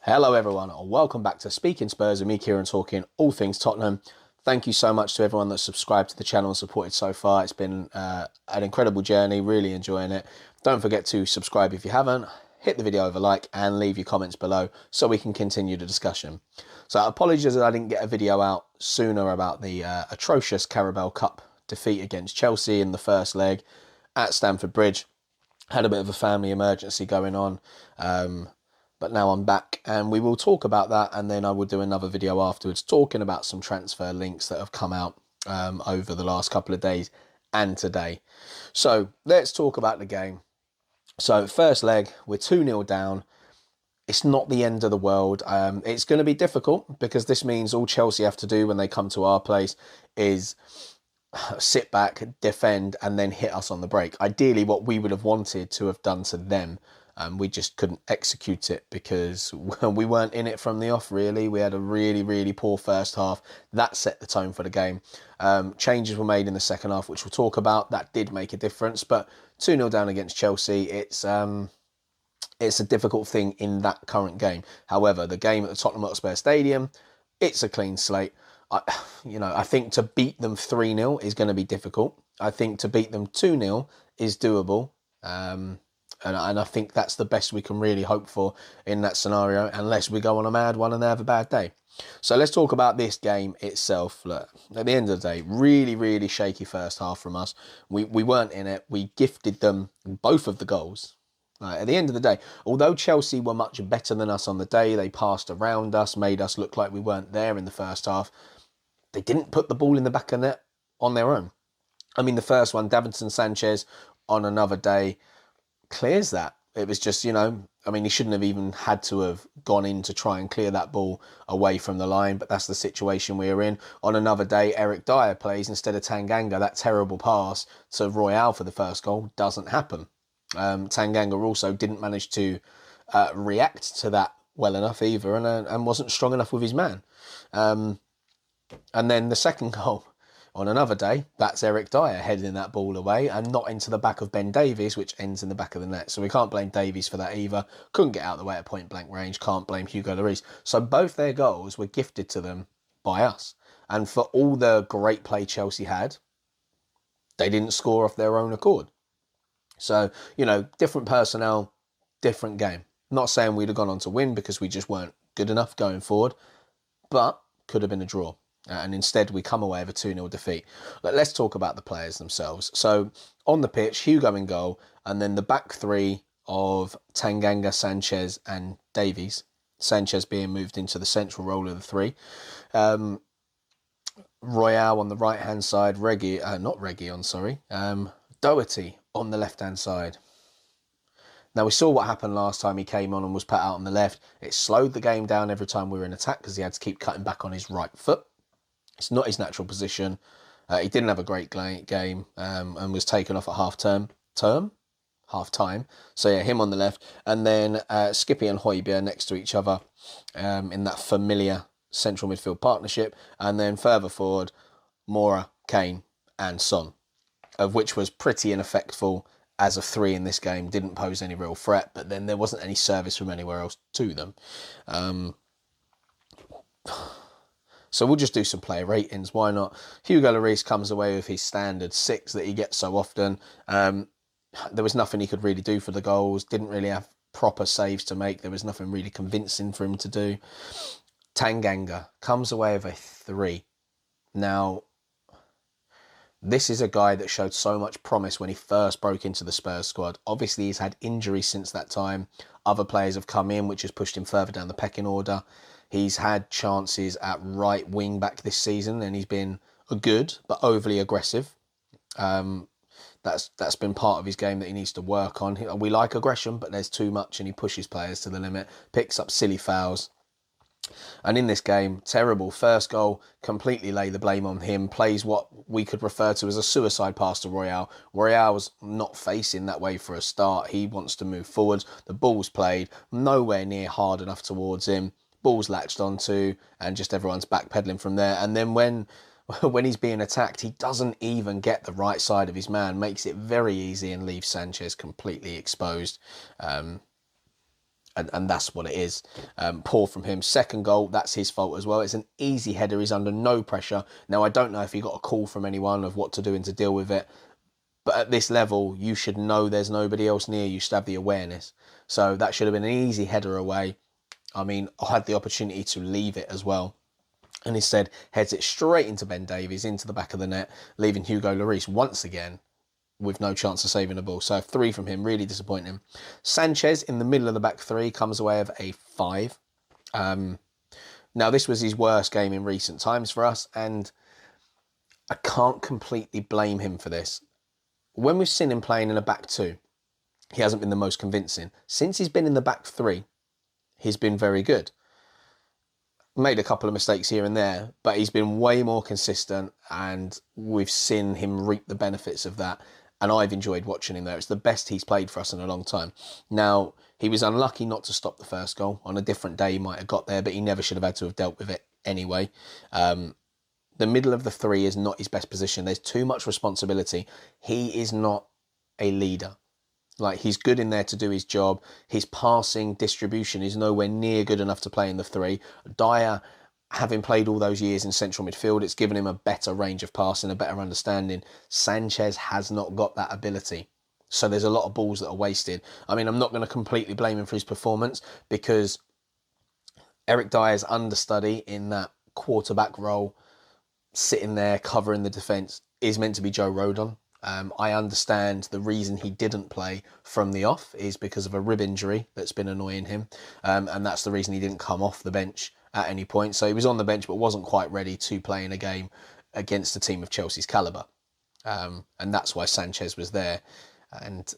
Hello everyone and welcome back to Speaking Spurs with me, Kieran, talking all things Tottenham. Thank you so much to everyone that's subscribed to the channel and supported so far. It's been an incredible journey, really enjoying it. Don't forget to subscribe if you haven't, hit the video with a like and leave your comments below so we can continue the discussion. So apologies that I didn't get a video out sooner about the atrocious Carabao Cup defeat against Chelsea in the first leg at Stamford Bridge. Had a bit of a family emergency going on. But now I'm back and we will talk about that, and then I will do another video afterwards talking about some transfer links that have come out over the last couple of days and today. So let's talk about the game. So first leg, we're 2-0 down. It's not the end of the world. It's going to be difficult because this means all Chelsea have to do when they come to our place is sit back, defend, and then hit us on the break. Ideally, what we would have wanted to have done to them. We just couldn't execute it because we weren't in it from the off, really. We had a really poor first half. That set the tone for the game. Changes were made in the second half, which we'll talk about. That did make a difference. But 2-0 down against Chelsea, it's a difficult thing in that current game. However, the game at the Tottenham Hotspur Stadium, it's a clean slate. I think to beat them 3-0 is going to be difficult. I think to beat them 2-0 is doable. And I think that's the best we can really hope for in that scenario, unless we go on a mad one and they have a bad day. So let's talk about this game itself. Look, at the end of the day, really shaky first half from us. We weren't in it. We gifted them both of the goals. At the end of the day, although Chelsea were much better than us on the day, they passed around us, made us look like we weren't there in the first half. They didn't put the ball in the back of net on their own. I mean, the first one, Davinson Sanchez on another day, clears that. It was just, he shouldn't have even had to have gone in to try and clear that ball away from the line, but that's the situation we are in. On another day, Eric Dyer plays instead of Tanganga. That terrible pass to Royale for the first goal doesn't happen. Tanganga also didn't manage to react to that well enough either, and wasn't strong enough with his man. And then the second goal, on another day, that's Eric Dyer heading that ball away and not into the back of Ben Davies, which ends in the back of the net. So we can't blame Davies for that either. Couldn't get out of the way at point blank range. Can't blame Hugo Lloris. So both their goals were gifted to them by us. And for all the great play Chelsea had, they didn't score off their own accord. So, different personnel, different game. Not saying we'd have gone on to win because we just weren't good enough going forward, but could have been a draw. And instead we come away with a 2-0 defeat. Let's talk about the players themselves. So on the pitch, Hugo in goal, and then the back three of Tanganga, Sanchez and Davies. Sanchez being moved into the central role of the three. Royale on the right-hand side, Doherty on the left-hand side. Now, we saw what happened last time he came on and was put out on the left. It slowed the game down every time we were in attack because he had to keep cutting back on his right foot. It's not his natural position. He didn't have a great game and was taken off at half time. So yeah, him on the left, and then Skippy and Højbjerg next to each other in that familiar central midfield partnership, and then further forward, Mora, Kane, and Son, of which was pretty ineffectual as a three in this game. Didn't pose any real threat, but then there wasn't any service from anywhere else to them. So we'll just do some player ratings. Why not? Hugo Lloris comes away with his standard 6 that he gets so often. There was nothing he could really do for the goals. Didn't really have proper saves to make. There was nothing really convincing for him to do. Tanganga comes away with a 3. Now, this is a guy that showed so much promise when he first broke into the Spurs squad. Obviously, he's had injuries since that time. Other players have come in, which has pushed him further down the pecking order. He's had chances at right wing back this season, and he's been good but overly aggressive. That's been part of his game that he needs to work on. We like aggression, but there's too much, and he pushes players to the limit, picks up silly fouls. And in this game, terrible first goal, completely lay the blame on him, plays what we could refer to as a suicide pass to Royale. Royale's not facing that way for a start. He wants to move forwards. The ball's played nowhere near hard enough towards him. Ball's latched onto, and just everyone's backpedaling from there. And then when he's being attacked, he doesn't even get the right side of his man, makes it very easy and leaves Sanchez completely exposed. And And that's what it is. Poor from him. Second goal, that's his fault as well. It's an easy header. He's under no pressure. Now, I don't know if he got a call from anyone of what to do and to deal with it. But at this level, you should know there's nobody else near. You should have the awareness. So that should have been an easy header away. I mean, I had the opportunity to leave it as well. And instead, heads it straight into Ben Davies, into the back of the net, leaving Hugo Lloris once again with no chance of saving the ball. So 3 from him, really disappointing. Sanchez in the middle of the back 3 comes away with a 5. Now, this was his worst game in recent times for us, and I can't completely blame him for this. When we've seen him playing in a back 2, he hasn't been the most convincing. Since he's been in the back 3, he's been very good. Made a couple of mistakes here and there, but he's been way more consistent, and we've seen him reap the benefits of that. And I've enjoyed watching him there. It's the best he's played for us in a long time. Now, he was unlucky not to stop the first goal. On a different day, he might have got there, but he never should have had to have dealt with it anyway. The middle of the 3 is not his best position. There's too much responsibility. He is not a leader. Like, he's good in there to do his job. His passing distribution is nowhere near good enough to play in the 3. Dyer, having played all those years in central midfield, it's given him a better range of passing, a better understanding. Sanchez has not got that ability. So there's a lot of balls that are wasted. I mean, I'm not going to completely blame him for his performance, because Eric Dyer's understudy in that quarterback role, sitting there covering the defence, is meant to be Joe Rodon. I understand the reason he didn't play from the off is because of a rib injury that's been annoying him. And that's the reason he didn't come off the bench at any point. So he was on the bench, but wasn't quite ready to play in a game against a team of Chelsea's calibre. And that's why Sanchez was there. And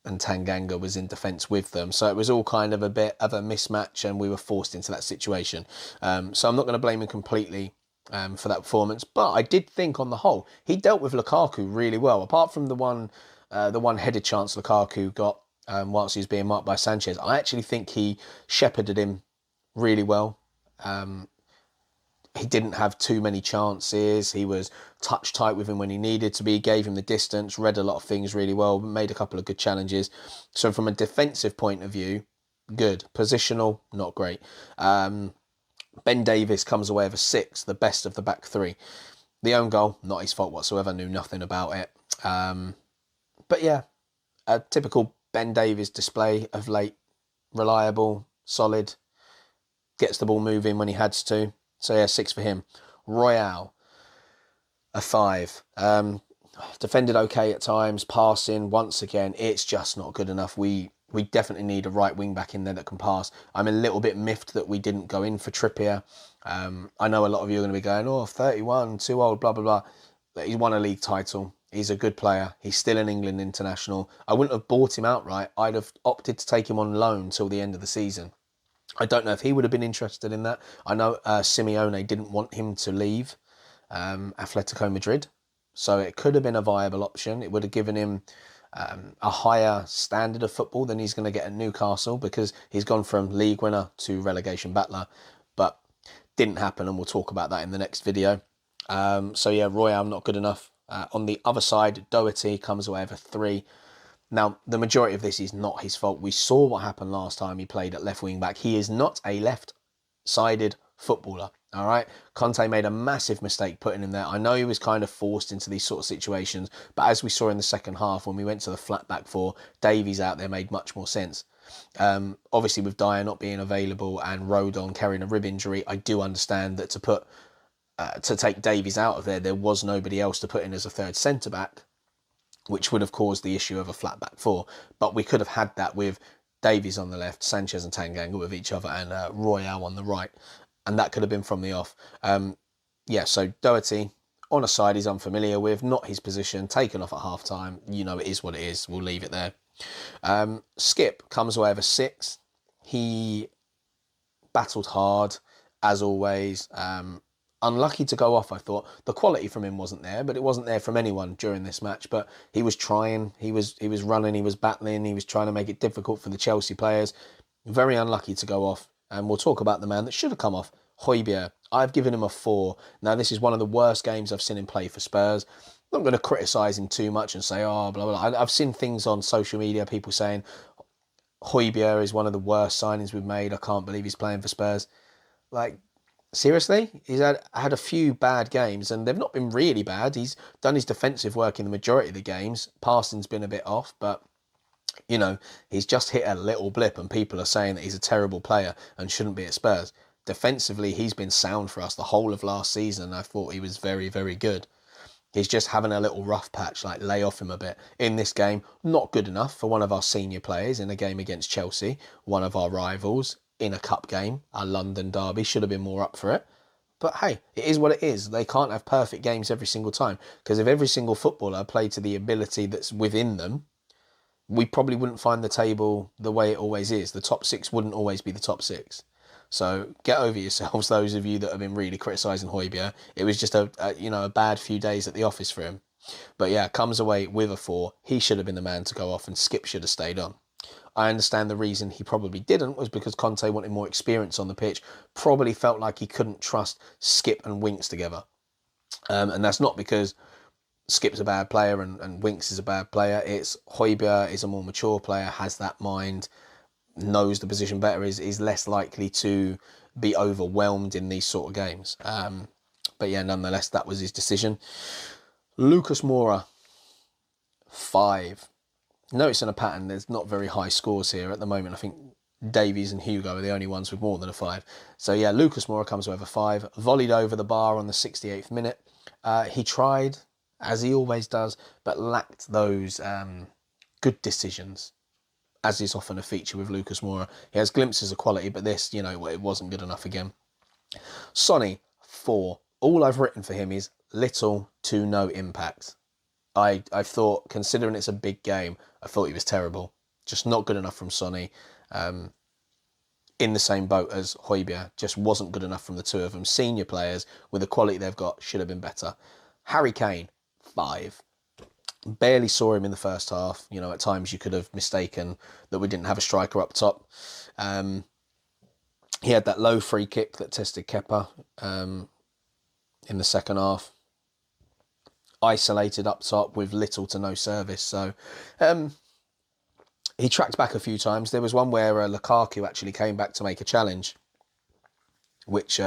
Tanganga was in defence with them. So it was all kind of a bit of a mismatch, and we were forced into that situation. So I'm not going to blame him completely for that performance, but I did think on the whole he dealt with Lukaku really well. Apart from the one-headed chance Lukaku got whilst he was being marked by Sanchez, I actually think he shepherded him really well. He didn't have too many chances. He was touch tight with him when he needed to be. He gave him the distance, read a lot of things really well, made a couple of good challenges. So from a defensive point of view, good. Positional, not great. Ben Davies comes away with a 6, the best of the back 3. The own goal, not his fault whatsoever, knew nothing about it. But yeah, a typical Ben Davies display of late. Reliable, solid, gets the ball moving when he had to. So yeah, 6 for him. Royale, a 5. Defended okay at times, passing, once again, it's just not good enough. We definitely need a right wing back in there that can pass. I'm a little bit miffed that we didn't go in for Trippier. I know a lot of you are going to be going, 31, too old, blah, blah, blah. He's won a league title. He's a good player. He's still an England international. I wouldn't have bought him outright. I'd have opted to take him on loan till the end of the season. I don't know if he would have been interested in that. I know Simeone didn't want him to leave Atletico Madrid. So it could have been a viable option. It would have given him a higher standard of football than he's going to get at Newcastle, because he's gone from league winner to relegation battler, but didn't happen, and we'll talk about that in the next video. So yeah, Royale not good enough. On the other side, Doherty comes away with a 3. Now, the majority of this is not his fault. We saw what happened last time he played at left wing back. He is not a left-sided footballer. All right, Conte made a massive mistake putting him there. I know he was kind of forced into these sort of situations, but as we saw in the second half when we went to the flat back 4, Davies out there made much more sense. Obviously, with Dyer not being available and Rodon carrying a rib injury, I do understand that to take Davies out of there was nobody else to put in as a third centre back, which would have caused the issue of a flat back 4. But we could have had that with Davies on the left, Sanchez and Tanganga with each other, and Royale on the right. And that could have been from the off. Yeah, so Doherty, on a side he's unfamiliar with, not his position, taken off at half-time. You know, it is what it is. We'll leave it there. Skip comes away with a 6. He battled hard, as always. Unlucky to go off, I thought. The quality from him wasn't there, but it wasn't there from anyone during this match. But he was trying, he was running, he was battling, he was trying to make it difficult for the Chelsea players. Very unlucky to go off. And we'll talk about the man that should have come off, Højbjerg. I've given him a 4. Now, this is one of the worst games I've seen him play for Spurs. I'm not going to criticise him too much and say, blah, blah, blah. I've seen things on social media, people saying Højbjerg is one of the worst signings we've made. I can't believe he's playing for Spurs. Like, seriously? He's had a few bad games, and they've not been really bad. He's done his defensive work in the majority of the games. Passing's been a bit off, but, you know, he's just hit a little blip, and people are saying that he's a terrible player and shouldn't be at Spurs. Defensively, he's been sound for us the whole of last season. I thought he was very, very good. He's just having a little rough patch, like lay off him a bit. In this game, not good enough for one of our senior players in a game against Chelsea, one of our rivals in a cup game, our London derby, should have been more up for it. But hey, it is what it is. They can't have perfect games every single time, because if every single footballer played to the ability that's within them, we probably wouldn't find the table the way it always is. The top six wouldn't always be the top six. So get over yourselves, those of you that have been really criticising Højbjerg. It was just a bad few days at the office for him. But yeah, comes away with a 4. He should have been the man to go off, and Skip should have stayed on. I understand the reason he probably didn't was because Conte wanted more experience on the pitch. Probably felt like he couldn't trust Skip and Winks together. And that's not because Skip's a bad player and Winks is a bad player. It's Højbjerg is a more mature player, has that mind, knows the position better, is less likely to be overwhelmed in these sort of games. But yeah, nonetheless, that was his decision. Lucas Mora, 5. Noticing a pattern, there's not very high scores here at the moment. I think Davies and Hugo are the only ones with more than a 5. So yeah, Lucas Mora comes with a 5. Volleyed over the bar on the 68th minute. He tried, as he always does, but lacked those good decisions, as is often a feature with Lucas Mora. He has glimpses of quality, but this, it wasn't good enough again. Sonny, 4. All I've written for him is little to no impact. I thought, considering it's a big game, I thought he was terrible. Just not good enough from Sonny. In the same boat as Højbjerg, just wasn't good enough from the two of them. Senior players, with the quality they've got, should have been better. Harry Kane, 5. Barely saw him in the first half. At times you could have mistaken that we didn't have a striker up top. He had that low free kick that tested Kepa in the second half. Isolated up top with little to no service. So he tracked back a few times. There was one where Lukaku actually came back to make a challenge, which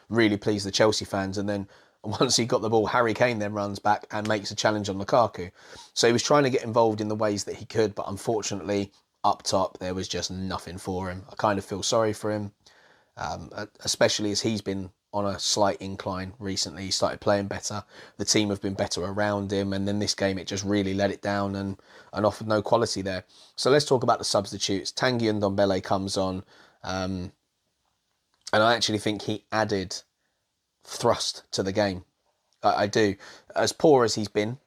really pleased the Chelsea fans. And then once he got the ball, Harry Kane then runs back and makes a challenge on Lukaku. So he was trying to get involved in the ways that he could, but unfortunately, up top, there was just nothing for him. I kind of feel sorry for him, especially as he's been on a slight incline recently. He started playing better. The team have been better around him, and then this game, it just really let it down and offered no quality there. So let's talk about the substitutes. Tanguy Ndombele comes on, and I actually think he added thrust to the game. I do. As poor as he's been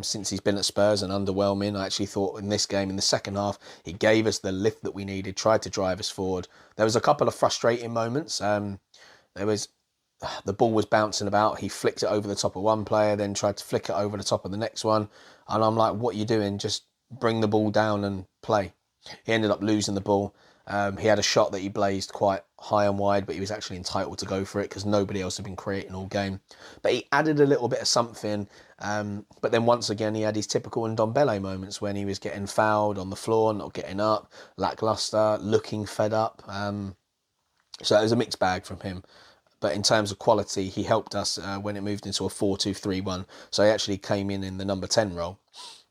since he's been at Spurs and underwhelming, I actually thought in this game, in the second half, he gave us the lift that we needed, tried to drive us forward. There was a couple of frustrating moments. The ball was bouncing about. He flicked it over the top of one player, then tried to flick it over the top of the next one. And I'm like, what are you doing? Just bring the ball down and play. He ended up losing the ball. He had a shot that he blazed quite high and wide, but he was actually entitled to go for it because nobody else had been creating all game. But he added a little bit of something. But then once again, he had his typical Ndombele moments when he was getting fouled on the floor, not getting up, lacklustre, looking fed up. So it was a mixed bag from him. But in terms of quality, he helped us when it moved into a 4-2-3-1. So he actually came in the number 10 role.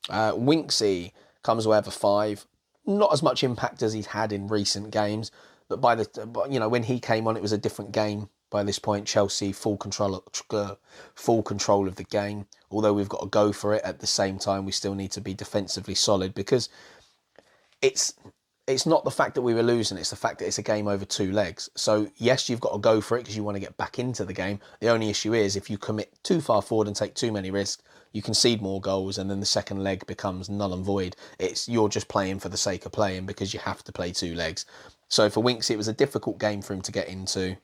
Winksy comes away with a 5. Not as much impact as he's had in recent games. But when he came on, it was a different game. By this point, Chelsea full control of the game. Although we've got to go for it, at the same time, we still need to be defensively solid, because it's not the fact that we were losing, it's the fact that it's a game over 2 legs. So yes, you've got to go for it because you want to get back into the game. The only issue is if you commit too far forward and take too many risks, you concede more goals, and then the second leg becomes null and void. You're just playing for the sake of playing because you have to play 2 legs. So for Winks, it was a difficult game for him to get into.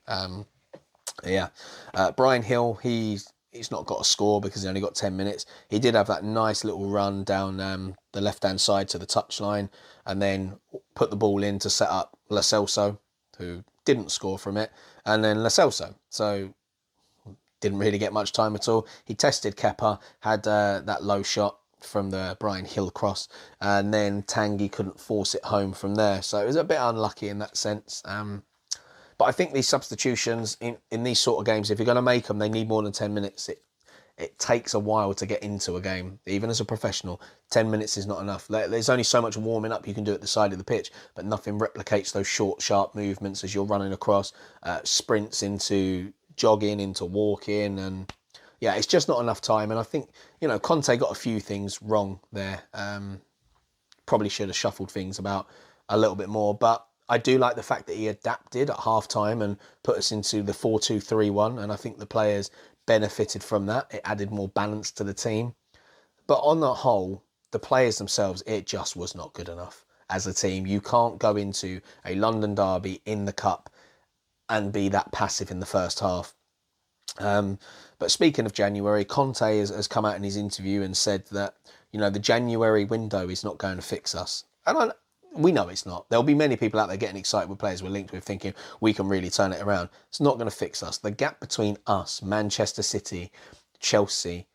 Brian Hill, he's not got a score because he only got 10 minutes. He did have that nice little run down the left-hand side to the touchline, and then put the ball in to set up Lo Celso, who didn't score from it, and then Lo Celso. So didn't really get much time at all. He tested Kepa, had that low shot, from the Brian Hill cross, and then Tanguy couldn't force it home from there. So it was a bit unlucky in that sense. But I think these substitutions in these sort of games, if you're going to make them, they need more than 10 minutes. It takes a while to get into a game. Even as a professional, 10 minutes is not enough. There's only so much warming up you can do at the side of the pitch, but nothing replicates those short, sharp movements as you're running across, sprints into jogging, into walking, and yeah, it's just not enough time. And I think, Conte got a few things wrong there. Probably should have shuffled things about a little bit more, but I do like the fact that he adapted at half-time and put us into the 4-2-3-1, and I think the players benefited from that. It added more balance to the team. But on the whole, the players themselves, it just was not good enough as a team. You can't go into a London derby in the Cup and be that passive in the first half. But speaking of January, Conte has come out in his interview and said that, the January window is not going to fix us. And we know it's not. There'll be many people out there getting excited with players we're linked with thinking we can really turn it around. It's not going to fix us. The gap between us, Manchester City, Chelsea,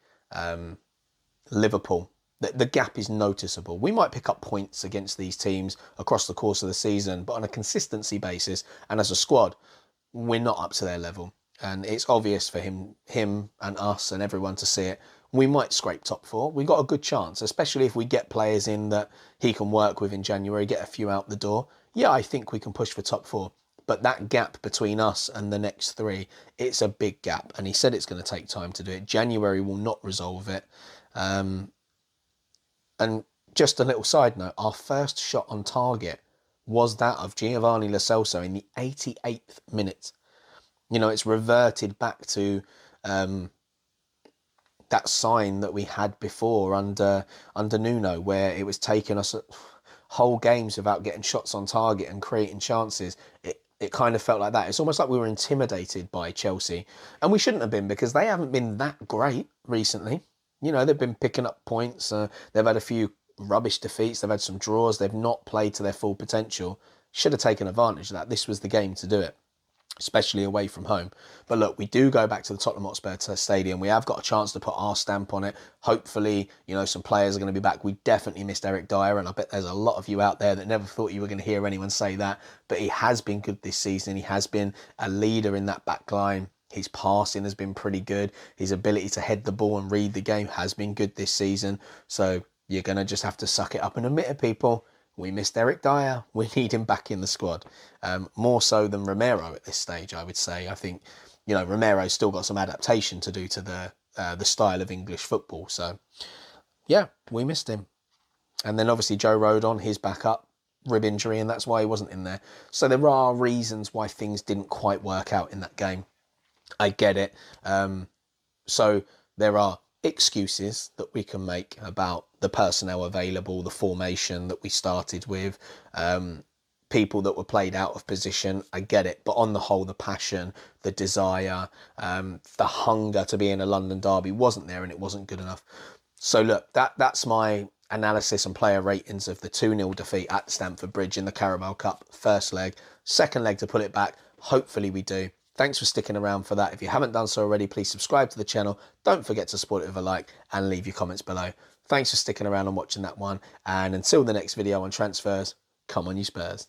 Liverpool, the gap is noticeable. We might pick up points against these teams across the course of the season, but on a consistency basis and as a squad, we're not up to their level. And it's obvious for him and us and everyone to see it. We might scrape top four. We've got a good chance, especially if we get players in that he can work with in January, get a few out the door. Yeah, I think we can push for top four. But that gap between us and the next three, it's a big gap. And he said it's going to take time to do it. January will not resolve it. And just a little side note, our first shot on target was that of Giovanni Lo Celso in the 88th minute. It's reverted back to that sign that we had before under Nuno, where it was taking us whole games without getting shots on target and creating chances. It kind of felt like that. It's almost like we were intimidated by Chelsea, and we shouldn't have been, because they haven't been that great recently. They've been picking up points. They've had a few rubbish defeats. They've had some draws. They've not played to their full potential. Should have taken advantage of that. This was the game to do it, especially away from home. But look, we do go back to the Tottenham Hotspur Stadium. We have got a chance to put our stamp on it. Hopefully, some players are going to be back. We definitely missed Eric Dyer, and I bet there's a lot of you out there that never thought you were going to hear anyone say that. But he has been good this season. He has been a leader in that back line. His passing has been pretty good. His ability to head the ball and read the game has been good this season. So you're going to just have to suck it up and admit it, people. We missed Eric Dyer. We need him back in the squad. More so than Romero at this stage, I would say. I think, Romero's still got some adaptation to do to the style of English football. So, yeah, we missed him. And then obviously Joe Rodon, his backup, rib injury, and that's why he wasn't in there. So there are reasons why things didn't quite work out in that game. I get it. So there are excuses that we can make about the personnel available, the formation that we started with, people that were played out of position. I get it. But on the whole, the passion, the desire, the hunger to be in a London derby wasn't there, and it wasn't good enough. So look, that's my analysis and player ratings of the 2-0 defeat at Stamford Bridge in the Carabao Cup first leg. Second leg to pull it back. Hopefully we do. Thanks for sticking around for that. If you haven't done so already, please subscribe to the channel. Don't forget to support it with a like and leave your comments below. Thanks for sticking around and watching that one. And until the next video on transfers, come on you Spurs.